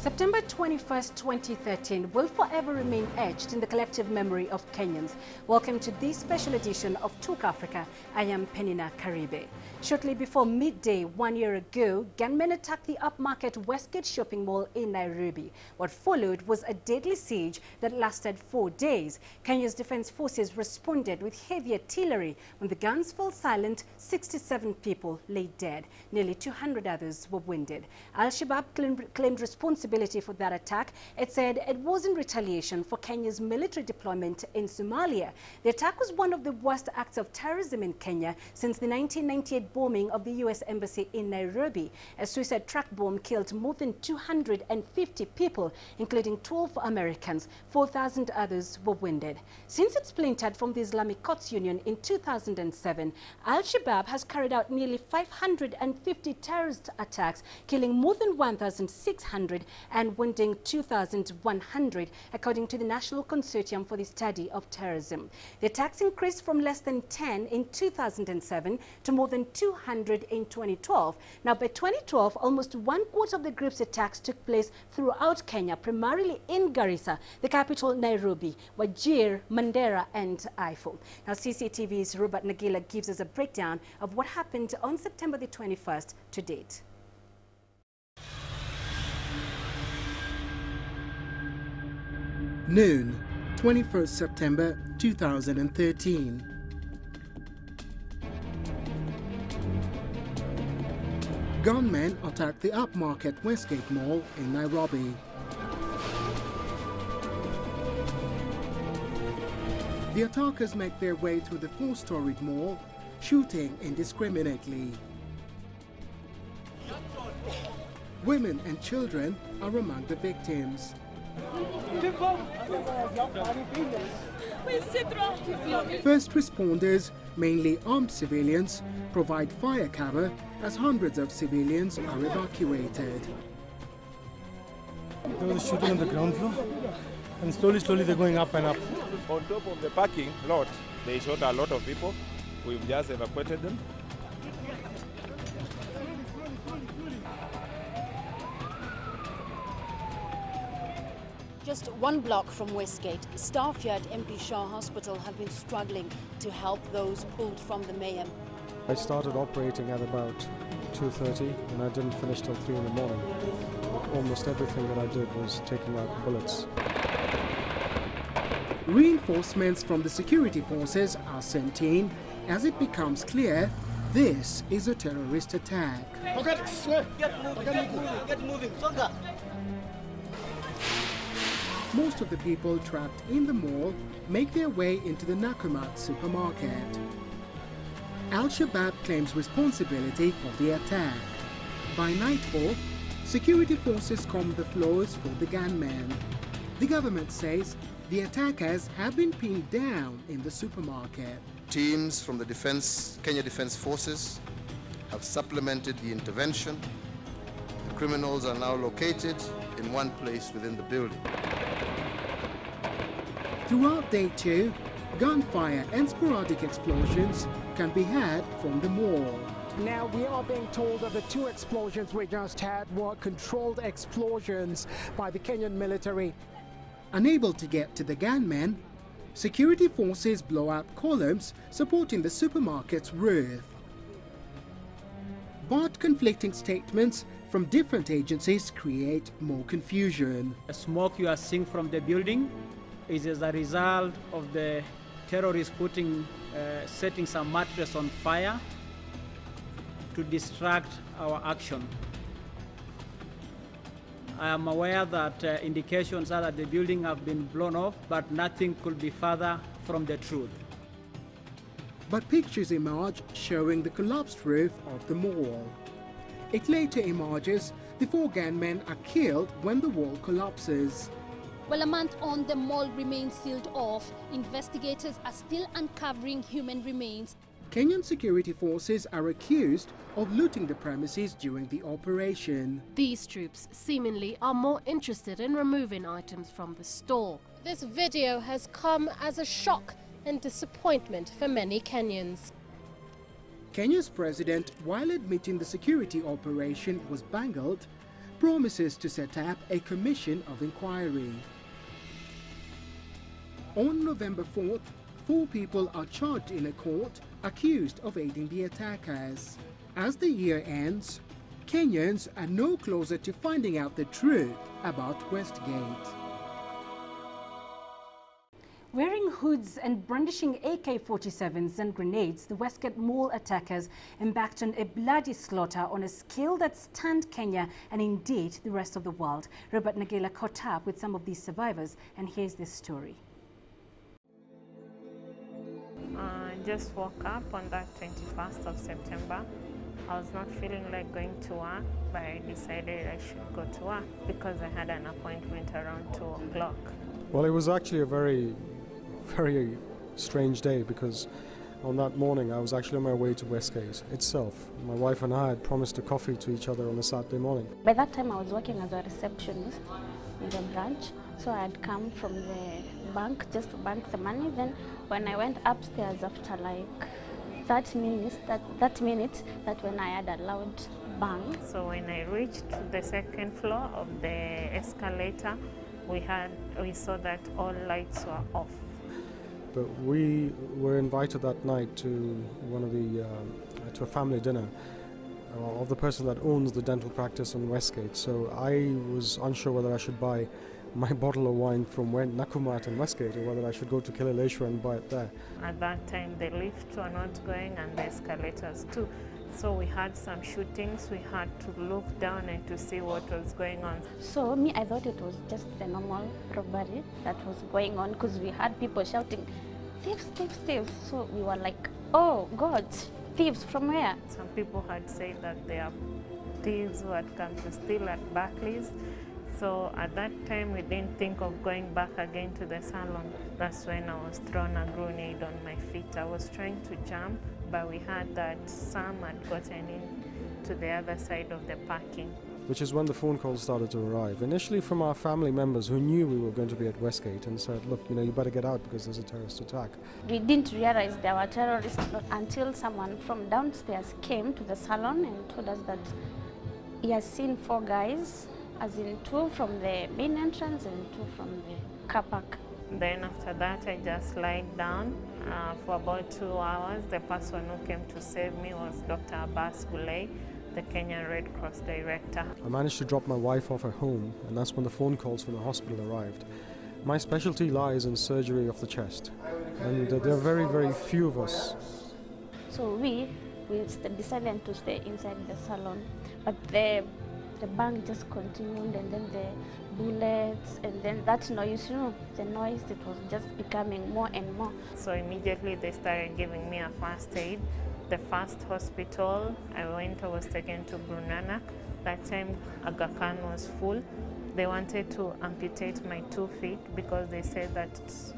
September 21st, 2013 will forever remain etched in the collective memory of Kenyans. Welcome to this special edition of Talk Africa. I am Penina Karibe. Shortly before midday 1 year ago, gunmen attacked the upmarket Westgate shopping mall in Nairobi. What followed was a deadly siege that lasted 4 days. Kenya's defense forces responded with heavy artillery. When the guns fell silent, 67 people lay dead. Nearly 200 others were wounded. Al-Shabaab claimed responsibility for that attack. It said it was in retaliation for Kenya's military deployment in Somalia. The attack was one of the worst acts of terrorism in Kenya since the 1998 bombing of the U.S. Embassy in Nairobi. A suicide truck bomb killed more than 250 people, including 12 Americans. 4,000 others were wounded. Since it splintered from the Islamic Courts Union in 2007, Al-Shabaab has carried out nearly 550 terrorist attacks, killing more than 1,600 and wounding 2,100, according to the National Consortium for the Study of Terrorism. The attacks increased from less than 10 in 2007 to more than 200 in 2012. Now, by 2012, almost 1/4 of the group's attacks took place throughout Kenya, primarily in Garissa, the capital Nairobi, Wajir, Mandera, and Ifo. Now, CCTV's Robert Nagila gives us a breakdown of what happened on September the 21st to date. Noon, 21st September 2013. Gunmen attacked the upmarket Westgate Mall in Nairobi. The attackers make their way through the 4-storied mall, shooting indiscriminately. Women and children are among the victims. First responders, mainly armed civilians, provide fire cover as hundreds of civilians are evacuated. There was shooting on the ground floor, and slowly they're going up and up. On top of the parking lot, they shot a lot of people. We've just evacuated them. Just 1 block from Westgate, staff here at MP Shah Hospital have been struggling to help those pulled from the mayhem. I started operating at about 2:30 and I didn't finish till 3 in the morning. Almost everything that I did was taking out bullets. Reinforcements from the security forces are sent in as it becomes clear this is a terrorist attack. Get moving. Most of the people trapped in the mall make their way into the Nakumatt supermarket. Al-Shabaab claims responsibility for the attack. By nightfall, security forces comb the floors for the gunmen. The government says the attackers have been pinned down in the supermarket. Teams from the Kenya Defense Forces have supplemented the intervention. The criminals are now located in one place within the building. Throughout day 2, gunfire and sporadic explosions can be heard from the mall. Now we are being told that the 2 explosions we just had were controlled explosions by the Kenyan military. Unable to get to the gunmen, security forces blow up columns supporting the supermarket's roof. But conflicting statements from different agencies create more confusion. The smoke you are seeing from the building is as a result of the terrorists setting some mattress on fire to distract our action. I am aware that indications are that the building have been blown off, but nothing could be further from the truth. But pictures emerge showing the collapsed roof of the mall. It later emerges the 4 gunmen are killed when the wall collapses. Well, a month on, the mall remains sealed off. Investigators are still uncovering human remains. Kenyan security forces are accused of looting the premises during the operation. These troops seemingly are more interested in removing items from the store. This video has come as a shock and disappointment for many Kenyans. Kenya's president, while admitting the security operation was bungled, promises to set up a commission of inquiry. On November 4th, 4 people are charged in a court accused of aiding the attackers. As the year ends, Kenyans are no closer to finding out the truth about Westgate. Wearing hoods and brandishing AK-47s and grenades, the Westgate Mall attackers embarked on a bloody slaughter on a scale that stunned Kenya and indeed the rest of the world. Robert Nagela caught up with some of these survivors, and here's this story. I just woke up on that 21st of September. I was not feeling like going to work, but I decided I should go to work because I had an appointment around 2 o'clock. Well, it was actually a very strange day because on that morning I was actually on my way to Westgate itself. My wife and I had promised a coffee to each other on a Saturday morning. By that time I was working as a receptionist in the branch, so I had come from the bank just to bank the money. Then when I went upstairs after like 30 minutes, that when I had a loud bang. So when I reached the second floor of the escalator, we saw that all lights were off. But we were invited that night to to a family dinner of the person that owns the dental practice on Westgate. So I was unsure whether I should buy my bottle of wine from Nakumatt and Westgate or whether I should go to Kileleshwa and buy it there. At that time the lifts were not going and the escalators too. So we had some shootings, we had to look down and to see what was going on. So I thought it was just the normal robbery that was going on because we had people shouting, thieves, thieves, thieves. So we were like, oh God, thieves from where? Some people had said that they are thieves who had come to steal at Barclays. So at that time we didn't think of going back again to the salon. That's when I was thrown a grenade on my feet. I was trying to jump, but we heard that some had gotten in to the other side of the parking. Which is when the phone calls started to arrive. Initially from our family members who knew we were going to be at Westgate and said, look, you better get out because there's a terrorist attack. We didn't realize there were terrorists until someone from downstairs came to the salon and told us that he has seen 4 guys, as in 2 from the main entrance and 2 from the car park. Then after that I just lied down for about 2 hours. The person who came to save me was Dr. Abbas Gulay, the Kenyan Red Cross director. I managed to drop my wife off at home, and that's when the phone calls from the hospital arrived. My specialty lies in surgery of the chest, and there are very, very few of us. So we decided to stay inside the salon, but the bang just continued, and then the bullets, and then that noise, the noise, it was just becoming more and more. So immediately they started giving me a first aid. The first hospital I was taken to Brunana. That time Aga Khan was full. They wanted to amputate my 2 feet because they said that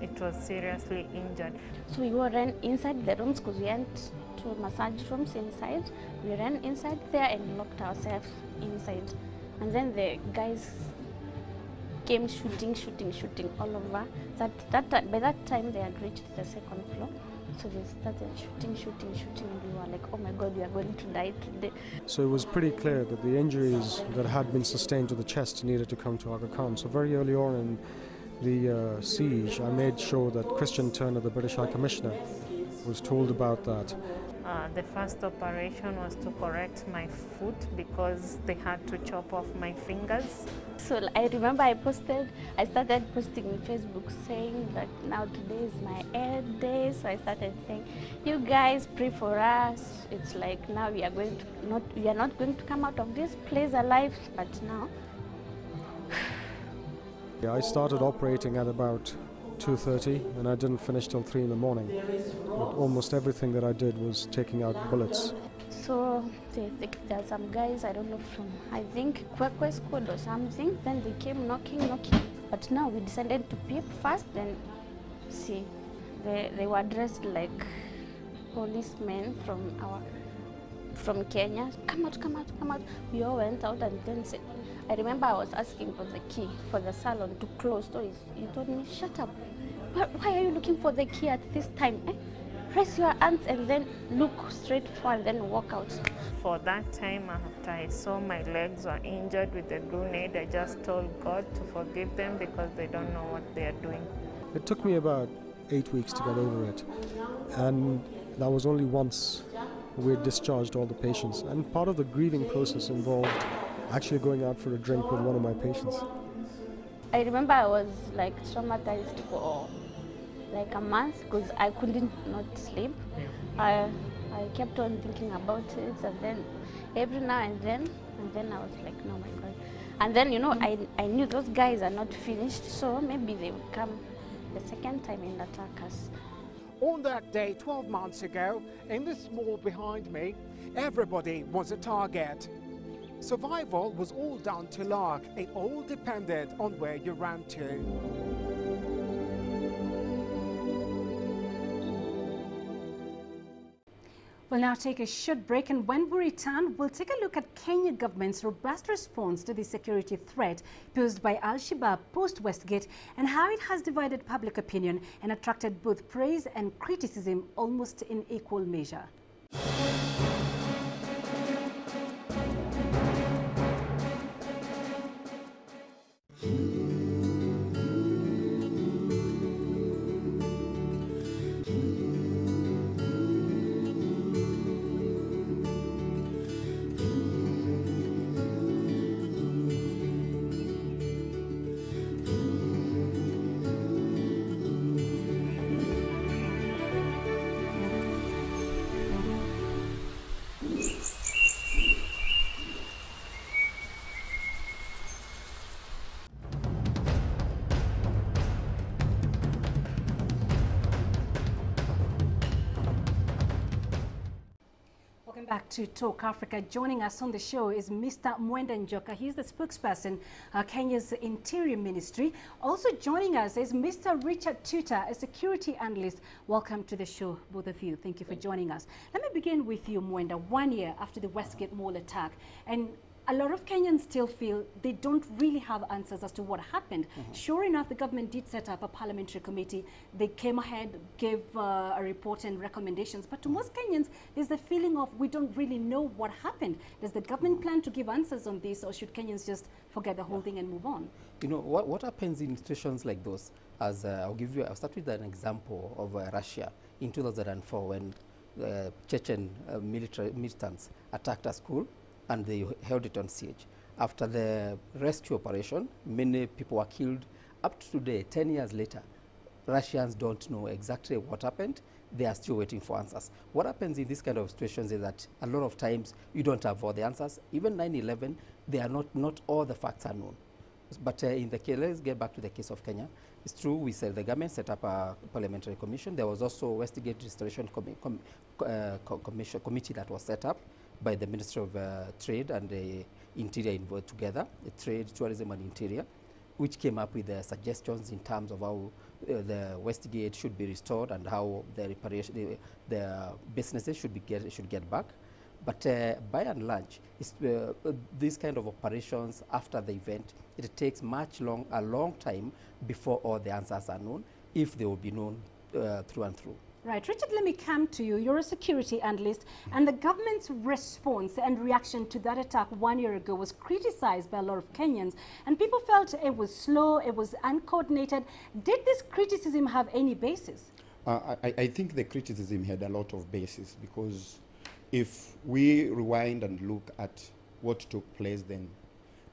it was seriously injured. So we ran inside the rooms because we went to massage rooms inside. We ran inside there and locked ourselves inside. And then the guys came shooting all over. By that time they had reached the 2nd floor. So they started shooting, and we were like, oh my God, we are going to die today. So it was pretty clear that the injuries that had been sustained to the chest needed to come to Aga Khan. So very early on in the siege, I made sure that Christian Turner, the British High Commissioner, was told about that. The first operation was to correct my foot because they had to chop off my fingers. So I remember I started posting on Facebook saying that now today is my Eid day. So I started saying, you guys pray for us. It's like now we are not going to come out of this place alive, but now. I started operating at about 2:30 and I didn't finish till 3 in the morning. But almost everything that I did was taking out bullets. So there are some guys, I don't know, from I think Kwekwe Squad or something. Then they came knocking. But now we decided to peep first, then see. They were dressed like policemen from Kenya. Come out. We all went out and then said, I remember I was asking for the key for the salon to close. So he told me, shut up. Why are you looking for the key at this time? raise your hands and then look straight forward, then walk out. For that time, after I saw my legs were injured with the grenade, I just told God to forgive them because they don't know what they are doing. It took me about 8 weeks to get over it, and that was only once we had discharged all the patients. And part of the grieving process involved actually going out for a drink with one of my patients. I remember I was like traumatized for like a month because I couldn't not sleep. I kept on thinking about it, and then every now and then I was like, no, my God. And then, you know, I knew those guys are not finished, so maybe they would come the second time and attack us. On that day 12 months ago, in this mall behind me, everybody was a target. Survival was all down to luck. It all depended on where you ran to. We'll now take a short break, and when we return, we'll take a look at Kenya government's robust response to the security threat posed by Al-Shabaab post-Westgate and how it has divided public opinion and attracted both praise and criticism almost in equal measure. Back to Talk Africa. Joining us on the show is Mr. Mwenda Njoka. He's the spokesperson, Kenya's Interior Ministry. Also joining us is Mr. Richard Tuta, a security analyst. Welcome to the show, both of you. Thank you for joining us. Let me begin with you, Mwenda. 1 year after the Westgate Mall attack, and a lot of Kenyans still feel they don't really have answers as to what happened. Sure enough, the government did set up a parliamentary committee. They came ahead, gave a report and recommendations. But to most Kenyans, there's the feeling of we don't really know what happened. Does the government plan to give answers on this, or should Kenyans just forget the whole thing and move on? You know, what happens in situations like those, as I'll start with an example of Russia in 2004 when Chechen militants attacked a school and they held it on siege. After the rescue operation, many people were killed. Up to today, 10 years later, Russians don't know exactly what happened. They are still waiting for answers. What happens in these kind of situations is that a lot of times you don't have all the answers. Even 9/11, they are not all the facts are known. But let's get back to the case of Kenya. It's true, we said the government set up a parliamentary commission. There was also a Westgate Restoration Committee that was set up by the Ministry of Trade and the Interior involved together, Trade, Tourism and Interior, which came up with suggestions in terms of how the Westgate should be restored and how the businesses should get back. But by and large, these kind of operations after the event, it takes a long time before all the answers are known, if they will be known through and through. Right. Richard, let me come to you. You're a security analyst, and the government's response and reaction to that attack 1 year ago was criticized by a lot of Kenyans, and people felt it was slow, it was uncoordinated. Did this criticism have any basis? I think the criticism had a lot of basis, because if we rewind and look at what took place then,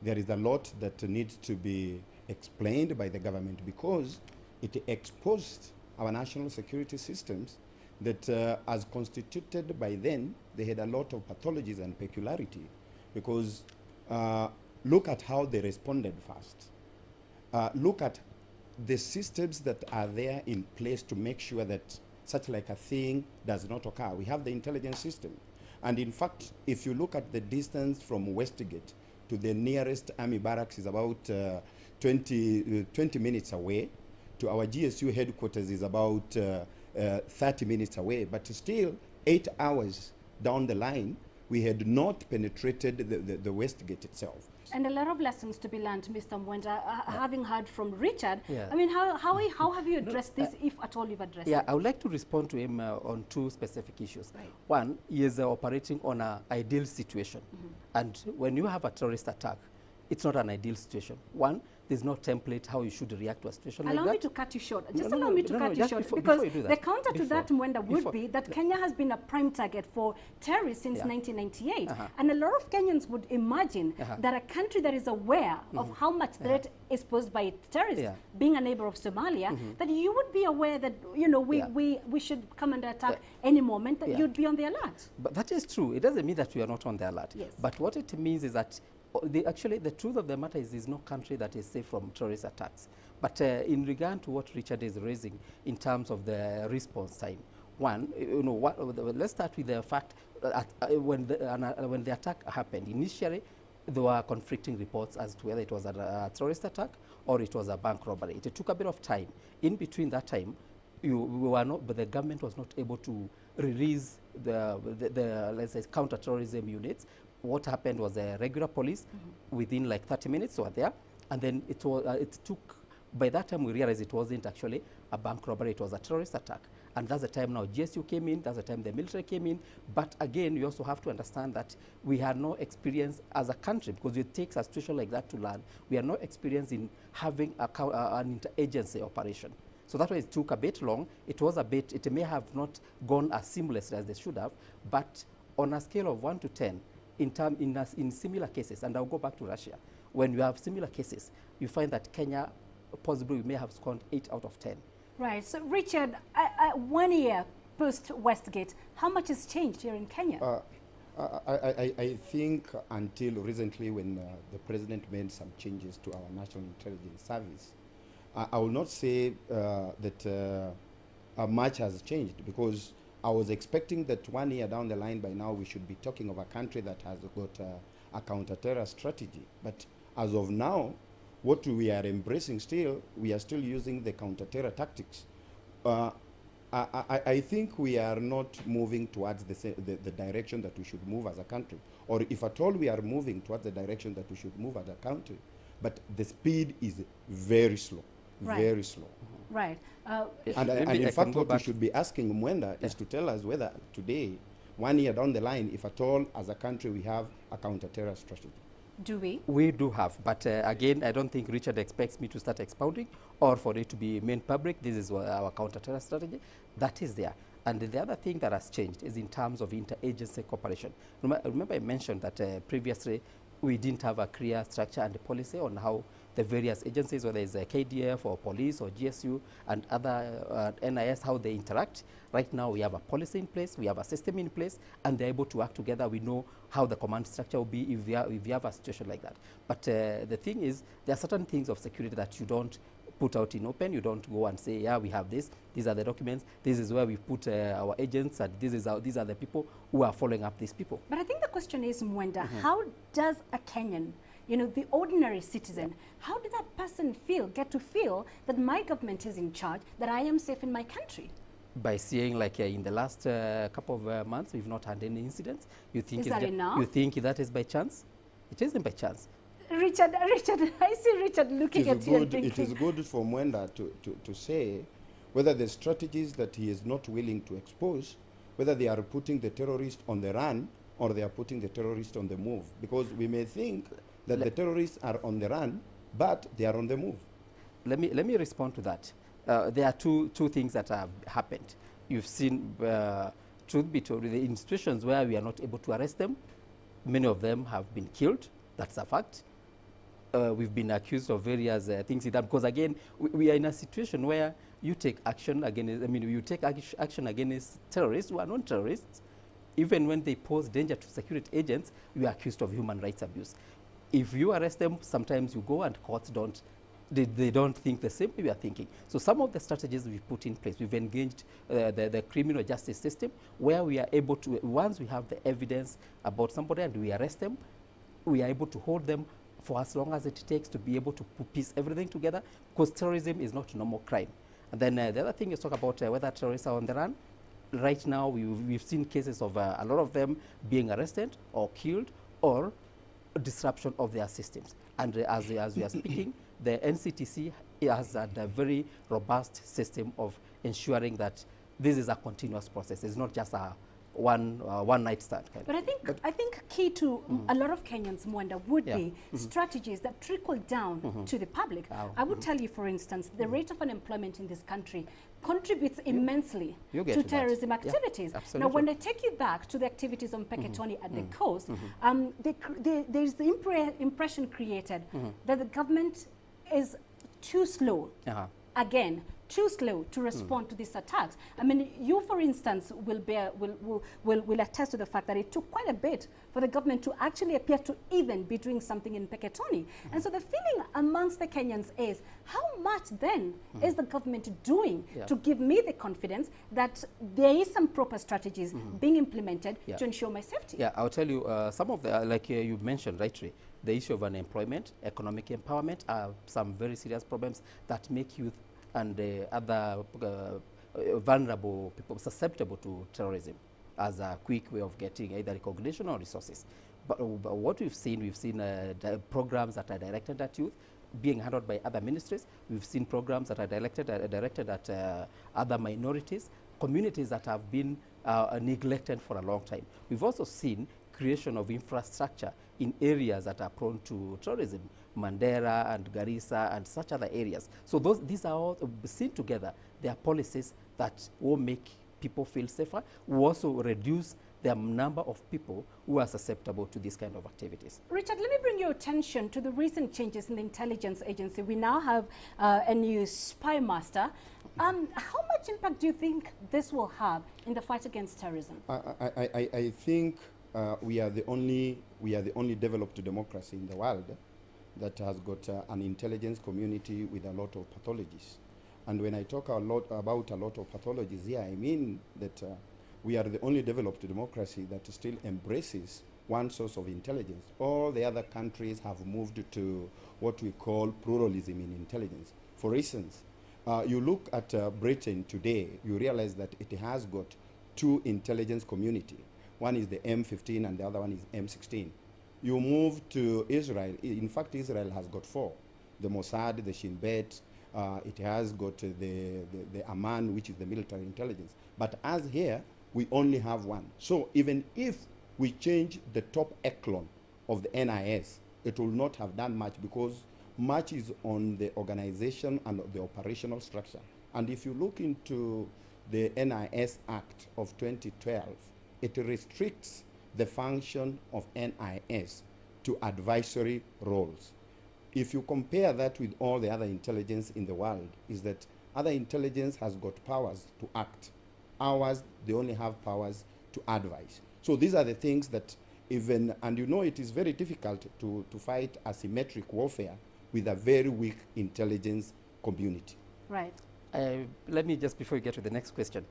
there is a lot that needs to be explained by the government, because it exposed our national security systems that as constituted by then, they had a lot of pathologies and peculiarity, because look at how they responded first. Look at the systems that are there in place to make sure that such like a thing does not occur. We have the intelligence system. And in fact, if you look at the distance from Westgate to the nearest army barracks is about 20 minutes away. To our GSU headquarters is about 30 minutes away, but still 8 hours down the line, we had not penetrated the Westgate itself. And a lot of lessons to be learned, Mr. Mwenda, having heard from Richard. Yeah. I mean, how have you addressed this, if at all you've addressed it? I would like to respond to him on two specific issues. Right. One, he is operating on an ideal situation. And when you have a terrorist attack, it's not an ideal situation. One, there's no template how you should react to a situation like that. Allow me to cut you short. Just allow me to cut you short. Because the counter to that, Mwenda, would be that Kenya has been a prime target for terrorists since 1998. And a lot of Kenyans would imagine that a country that is aware of how much threat is posed by terrorists, being a neighbor of Somalia, that you would be aware that, you know, we should come under attack any moment, that you'd be on the alert. But that is true. It doesn't mean that we are not on the alert. Yes. But what it means is that actually, the truth of the matter is there's no country that is safe from terrorist attacks. But in regard to what Richard is raising in terms of the response time, one, you know, let's start with the fact that when the attack happened, initially there were conflicting reports as to whether it was a terrorist attack or it was a bank robbery. It took a bit of time. In between that time, but the government was not able to release the let's say, counter-terrorism units. What happened was the regular police within like 30 minutes were there, and then it took, by that time we realized it wasn't actually a bank robbery, it was a terrorist attack. And that's the time now GSU came in, that's the time the military came in. But again, you also have to understand that we had no experience as a country, because it takes a situation like that to learn. We had no experience in having an interagency operation. So that's why it took a bit long. It may have not gone as seamless as they should have, but on a scale of 1 to 10, in similar cases, and I'll go back to Russia, when you have similar cases, you find that Kenya possibly may have scored 8 out of 10. Right. So, Richard, 1 year post-Westgate, how much has changed here in Kenya? I think until recently, when the president made some changes to our National Intelligence Service, I will not say that much has changed, because I was expecting that 1 year down the line by now we should be talking of a country that has got a counter-terror strategy. But as of now, what we are embracing still, we are still using the counter-terror tactics. I think we are not moving towards the direction that we should move as a country. Or if at all we are moving towards the direction that we should move as a country, but the speed is very slow, very slow. Right. And in fact, what we should be asking Mwenda is to tell us whether today, 1 year down the line, if at all, as a country, we have a counter-terror strategy. Do we? We do have, but again, I don't think Richard expects me to start expounding or for it to be made public. This is our counter-terror strategy. That is there. And the other thing that has changed is in terms of interagency cooperation. Remember I mentioned that previously we didn't have a clear structure and policy on how the various agencies, whether it's KDF or police or GSU and other NIS, how they interact. Right now we have a policy in place, we have a system in place, and they're able to work together. We know how the command structure will be if we have a situation like that. But the thing is, there are certain things of security that you don't put out in open. You don't go and say, yeah, we have this, these are the documents, this is where we put our agents, and these are the people who are following up these people. But I think the question is, Mwenda, how does a Kenyan, you know, the ordinary citizen, how did that person get to feel that my government is in charge, that I am safe in my country? By seeing, like in the last couple of months, we've not had any incidents. You think is that enough? You think that is by chance? It isn't by chance. Richard, I see Richard looking at you and thinking. It is good for Mwenda to say whether the strategies that he is not willing to expose, whether they are putting the terrorist on the run or they are putting the terrorist on the move. Because we may think that the terrorists are on the run, but they are on the move. Let me respond to that. There are two things that have happened. You've seen, truth be told, in situations where we are not able to arrest them, many of them have been killed. That's a fact. We've been accused of various things in that, because again, we are in a situation where you take action against, you take action against terrorists who are non-terrorists. Even when they pose danger to security agents, you are accused of human rights abuse. If you arrest them, sometimes you go and courts they don't think the same way we are thinking. So some of the strategies we put in place, we've engaged the criminal justice system, where we are able to, once we have the evidence about somebody and we arrest them, we are able to hold them for as long as it takes to be able to piece everything together, because terrorism is not normal crime. And then the other thing is talk about whether terrorists are on the run. Right now, we've seen cases of a lot of them being arrested or killed or disruption of their systems. And as we are speaking, the NCTC has a very robust system of ensuring that this is a continuous process. It's not just a one night stand kind but of thing. I think key to a lot of Kenyans wonder would be strategies that trickle down to the public. I would tell you, for instance, the rate of unemployment in this country contributes immensely to terrorism activities. Now, when I take you back to the activities on Peketoni at the coast, there's the impression created that the government is too slow. Again, too slow to respond to these attacks. I mean, you, for instance, will attest to the fact that it took quite a bit for the government to actually appear to even be doing something in Peketoni. And so the feeling amongst the Kenyans is, how much then is the government doing to give me the confidence that there is some proper strategies being implemented to ensure my safety? Yeah, I'll tell you, some of the, like you mentioned rightly, the issue of unemployment, economic empowerment are some very serious problems that make youth and other vulnerable people susceptible to terrorism as a quick way of getting either recognition or resources. But what we've seen programs that are directed at youth being handled by other ministries. We've seen programs that are directed at other minorities, communities that have been neglected for a long time. We've also seen creation of infrastructure in areas that are prone to terrorism, Mandera and Garissa and such other areas. So these are all seen together. They are policies that will make people feel safer, will also reduce the number of people who are susceptible to these kind of activities. Richard, let me bring your attention to the recent changes in the intelligence agency. We now have a new spy master. How much impact do you think this will have in the fight against terrorism? I think we are the only developed democracy in the world that has got an intelligence community with a lot of pathologies. And when I talk about a lot of pathologies here, I mean that we are the only developed democracy that still embraces one source of intelligence. All the other countries have moved to what we call pluralism in intelligence. For instance, you look at Britain today, you realize that it has got two intelligence communities. One is the M15 and the other one is M16. You move to Israel. In fact, Israel has got four. The Mossad, the Shin Bet, it has got the Aman, which is the military intelligence. But as here, we only have one. So even if we change the top echelon of the NIS, it will not have done much because much is on the organization and the operational structure. And if you look into the NIS Act of 2012, it restricts the function of NIS to advisory roles. If you compare that with all the other intelligence in the world, is that other intelligence has got powers to act. Ours, they only have powers to advise. So these are the things that even, and you know it is very difficult to fight asymmetric warfare with a very weak intelligence community. Right. Let me just, before we get to the next question,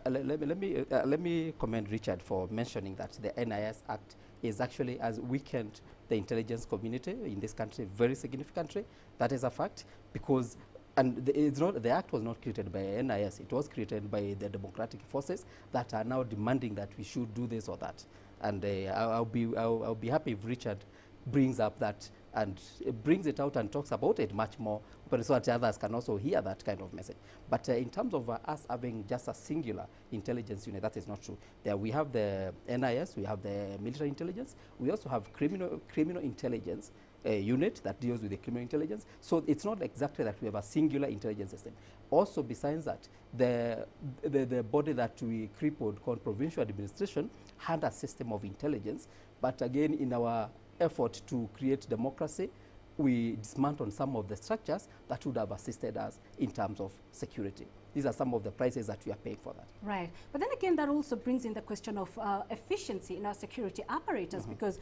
let me commend Richard for mentioning that the NIS Act is actually has weakened the intelligence community in this country very significantly. That is a fact, because the act was not created by NIS. It was created by the democratic forces that are now demanding that we should do this or that. And I'll be happy if Richard brings up that and brings it out and talks about it much more, but so that others can also hear that kind of message. But in terms of us having just a singular intelligence unit, that is not true. There we have the NIS, we have the military intelligence, we also have criminal intelligence unit that deals with the criminal intelligence. So it's not exactly that we have a singular intelligence system. Also, besides that, the body that we crippled called provincial administration had a system of intelligence, but again, in our effort to create democracy, we dismantled some of the structures that would have assisted us in terms of security. These are some of the prices that we are paying for that. Right. But then again, that also brings in the question of efficiency in our security apparatus, because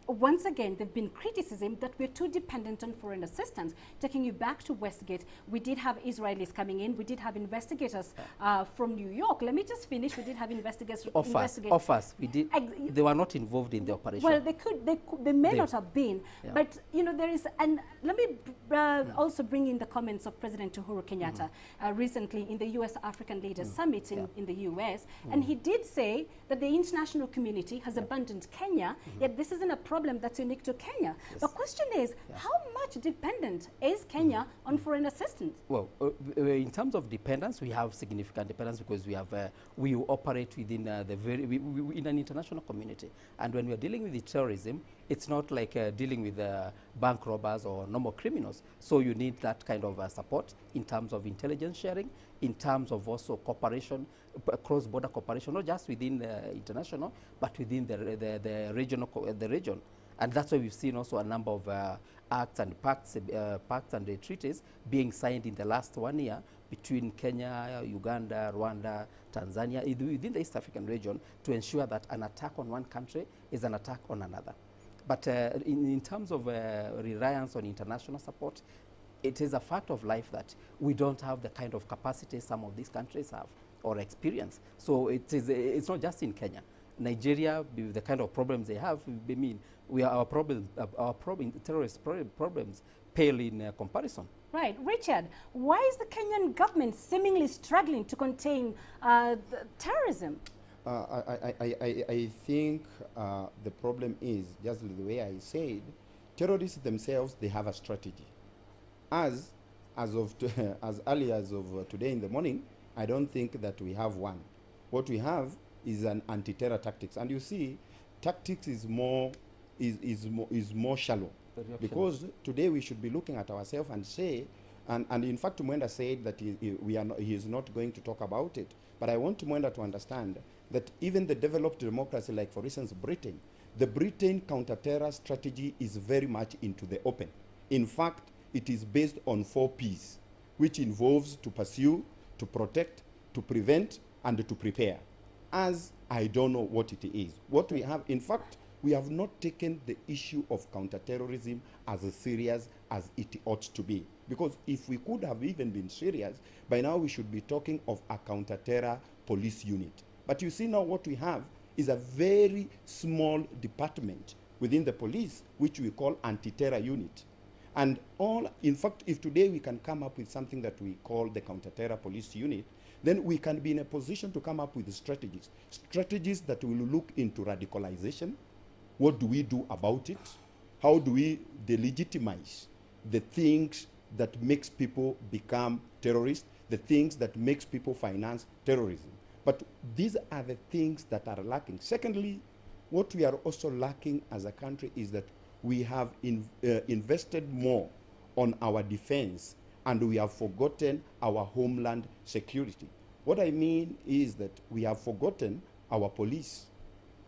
once again, there've been criticism that we're too dependent on foreign assistance. Taking you back to Westgate, we did have Israelis coming in. We did have investigators from New York. Let me just finish. We did have investigators. Offers. We did. They were not involved in the operation. Well, they may not have been. Yeah. But, you know, there is, and let me also bring in the comments of President Uhuru Kenyatta recently recently in the US-African Leaders Summit in the US, and he did say that the international community has abandoned Kenya, yet this isn't a problem that's unique to Kenya. The question is, how much dependent is Kenya on foreign assistance? Well, in terms of dependence, we have significant dependence because we operate within in an international community. And when we are dealing with the terrorism, it's not like dealing with bank robbers or normal criminals. So you need that kind of support in terms of intelligence sharing, in terms of also cooperation, cross-border cooperation, not just within international, but within the region. And that's why we've seen also a number of acts and pacts and treaties being signed in the last 1 year between Kenya, Uganda, Rwanda, Tanzania, within the East African region, to ensure that an attack on one country is an attack on another. But in terms of reliance on international support, it is a fact of life that we don't have the kind of capacity some of these countries have or experience. So it's not just in Kenya. Nigeria, the kind of problems they have, I mean, our terrorist problems pale in comparison. Right. Richard, why is the Kenyan government seemingly struggling to contain terrorism? I think the problem is, just the way I said, terrorists themselves, they have a strategy. As early as of today in the morning, I don't think that we have one. What we have is an anti-terror tactics, and you see, tactics is more shallow, because today we should be looking at ourselves and say, and in fact Mwenda said that he is not going to talk about it, but I want Mwenda to understand that even the developed democracy, like for instance Britain, the Britain counter-terror strategy is very much into the open. In fact, it is based on 4 Ps, which involves to pursue, to protect, to prevent, and to prepare. As I don't know what it is. What we have, in fact, we have not taken the issue of counterterrorism as serious as it ought to be. Because if we could have even been serious, by now we should be talking of a counter-terror police unit. But you see now what we have is a very small department within the police, which we call anti-terror unit. And in fact, if today we can come up with something that we call the counter-terror police unit, then we can be in a position to come up with strategies that will look into radicalization. What do we do about it? How do we delegitimize the things that makes people become terrorists, the things that makes people finance terrorism? But these are the things that are lacking. Secondly, what we are also lacking as a country is that we have invested more on our defense, and we have forgotten our homeland security. What I mean is that we have forgotten our police.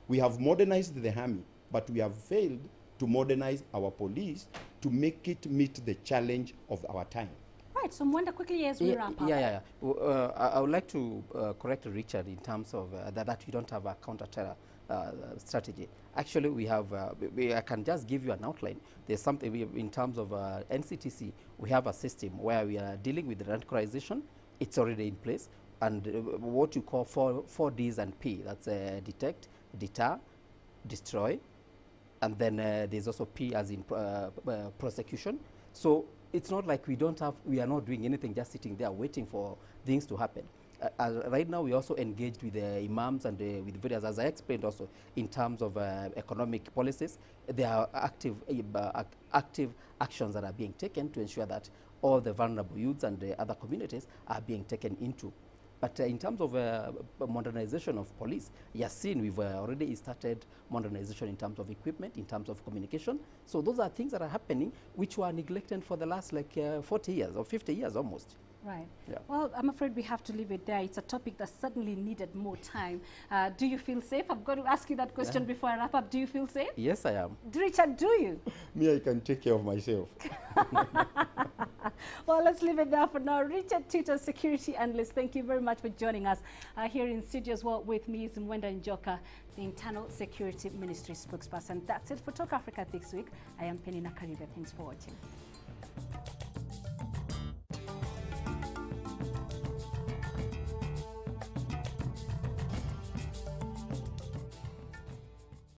We have modernized the army, but we have failed to modernize our police to make it meet the challenge of our time. Right, so Mwenda, quickly as we wrap up. I would like to correct Richard in terms of that we don't have a counter-terror strategy. Actually, we have, I can just give you an outline. There's something in terms of NCTC, we have a system where we are dealing with radicalization. It's already in place. And what you call 4 Ds and P, that's detect, deter, destroy, and then there's also P as in prosecution. So it's not like we are not doing anything, just sitting there waiting for things to happen. Right now, we also engaged with the imams and with various, as I explained also, in terms of economic policies. There are active actions that are being taken to ensure that all the vulnerable youths and the other communities are being taken into. But in terms of modernization of police, Yasin, we've already started modernization in terms of equipment, in terms of communication. So those are things that are happening which were neglected for the last 40 years or 50 years almost. Right. Yeah. Well, I'm afraid we have to leave it there. It's a topic that certainly needed more time. Do you feel safe? I've got to ask you that question before I wrap up. Do you feel safe? Yes, I am. Richard, do you? Me, I can take care of myself. Well, let's leave it there for now. Richard Tito, security analyst, thank you very much for joining us here in studio as well. With me is Mwenda Njoka, the Internal Security Ministry spokesperson. That's it for Talk Africa this week. I am Penina Karibe. Thanks for watching.